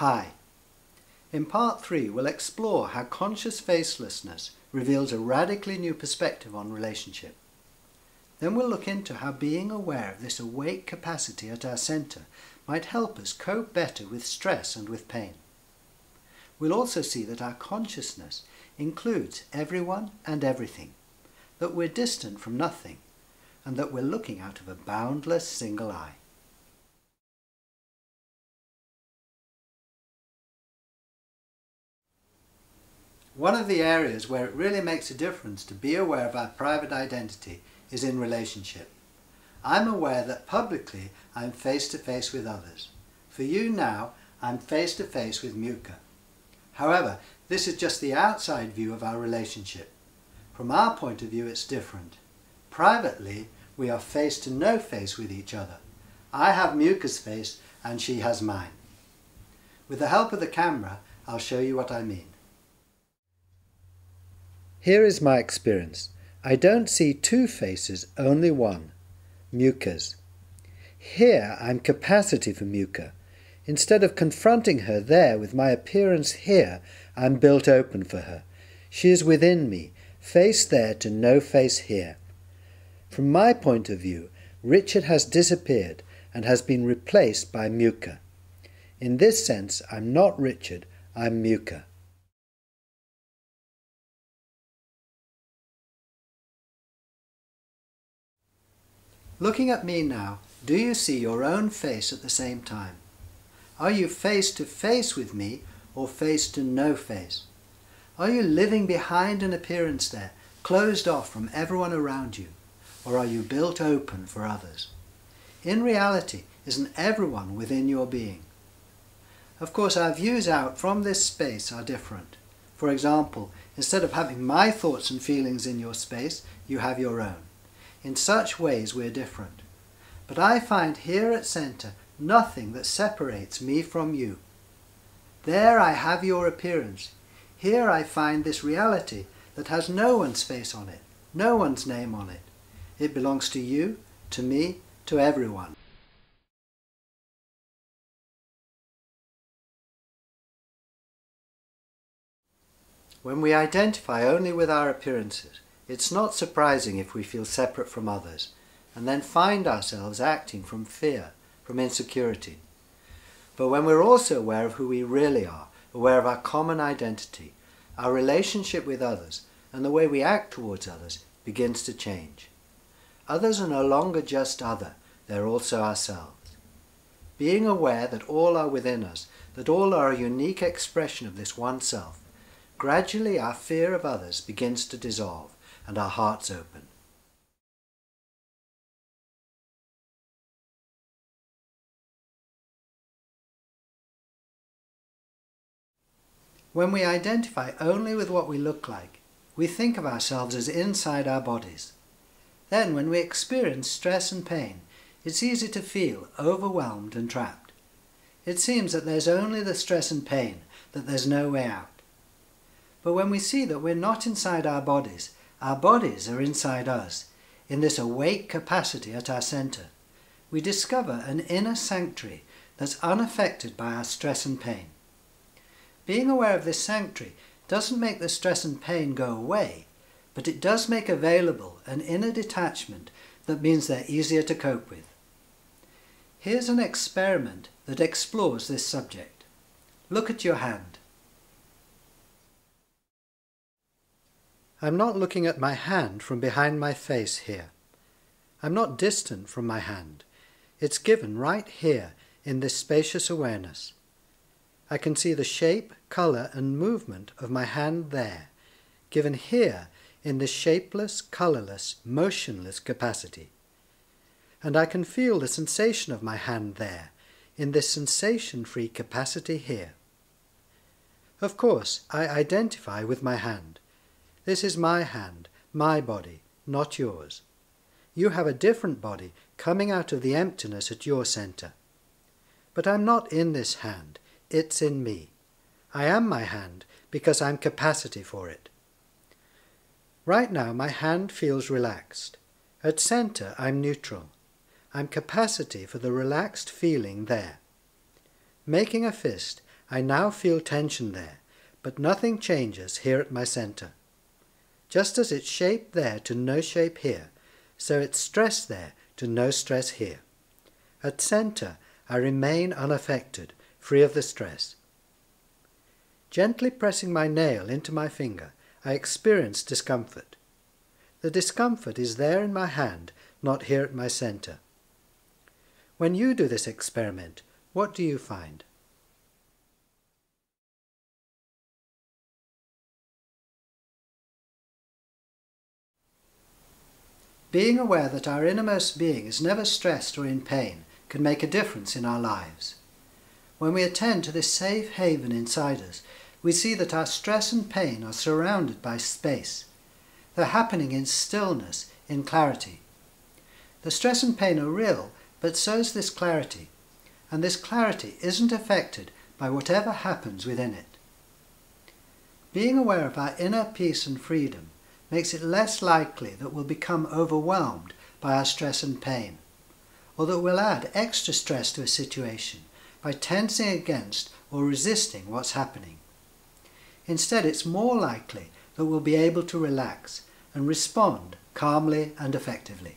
Hi. In part 3 we'll explore how conscious facelessness reveals a radically new perspective on relationship. Then we'll look into how being aware of this awake capacity at our centre might help us cope better with stress and with pain. We'll also see that our consciousness includes everyone and everything, that we're distant from nothing, and that we're looking out of a boundless single eye. One of the areas where it really makes a difference to be aware of our private identity is in relationship. I'm aware that publicly I'm face to face with others. For you now, I'm face to face with Muka. However, this is just the outside view of our relationship. From our point of view, it's different. Privately, we are face to no face with each other. I have Muka's face and she has mine. With the help of the camera, I'll show you what I mean. Here is my experience. I don't see two faces, only one, Muka's. Here I'm capacity for Muka. Instead of confronting her there with my appearance here, I'm built open for her. She is within me, face there to no face here. From my point of view, Richard has disappeared and has been replaced by Muka. In this sense, I'm not Richard, I'm Muka. Looking at me now, do you see your own face at the same time? Are you face to face with me or face to no face? Are you living behind an appearance there, closed off from everyone around you? Or are you built open for others? In reality, isn't everyone within your being? Of course, our views out from this space are different. For example, instead of having my thoughts and feelings in your space, you have your own. In such ways we're different. But I find here at centre nothing that separates me from you. There I have your appearance. Here I find this reality that has no one's face on it, no one's name on it. It belongs to you, to me, to everyone. When we identify only with our appearances, it's not surprising if we feel separate from others, and then find ourselves acting from fear, from insecurity. But when we're also aware of who we really are, aware of our common identity, our relationship with others, and the way we act towards others begins to change. Others are no longer just other, they're also ourselves. Being aware that all are within us, that all are a unique expression of this one self, gradually our fear of others begins to dissolve, and our hearts open. When we identify only with what we look like, we think of ourselves as inside our bodies. Then when we experience stress and pain, it's easy to feel overwhelmed and trapped. It seems that there's only the stress and pain, that there's no way out. But when we see that we're not inside our bodies are inside us, in this awake capacity at our centre, we discover an inner sanctuary that's unaffected by our stress and pain. Being aware of this sanctuary doesn't make the stress and pain go away, but it does make available an inner detachment that means they're easier to cope with. Here's an experiment that explores this subject. Look at your hand. I'm not looking at my hand from behind my face here. I'm not distant from my hand. It's given right here in this spacious awareness. I can see the shape, colour and movement of my hand there, given here in this shapeless, colourless, motionless capacity. And I can feel the sensation of my hand there, in this sensation-free capacity here. Of course, I identify with my hand. This is my hand, my body, not yours. You have a different body coming out of the emptiness at your centre. But I'm not in this hand, it's in me. I am my hand because I'm capacity for it. Right now my hand feels relaxed. At centre I'm neutral. I'm capacity for the relaxed feeling there. Making a fist, I now feel tension there, but nothing changes here at my center. Just as it's shape there to no shape here, so it's stress there to no stress here. At center, I remain unaffected, free of the stress. Gently pressing my nail into my finger, I experience discomfort. The discomfort is there in my hand, not here at my center. When you do this experiment, what do you find? Being aware that our innermost being is never stressed or in pain can make a difference in our lives. When we attend to this safe haven inside us, we see that our stress and pain are surrounded by space. They're happening in stillness, in clarity. The stress and pain are real, but so is this clarity, and this clarity isn't affected by whatever happens within it. Being aware of our inner peace and freedom makes it less likely that we'll become overwhelmed by our stress and pain, or that we'll add extra stress to a situation by tensing against or resisting what's happening. Instead, it's more likely that we'll be able to relax and respond calmly and effectively.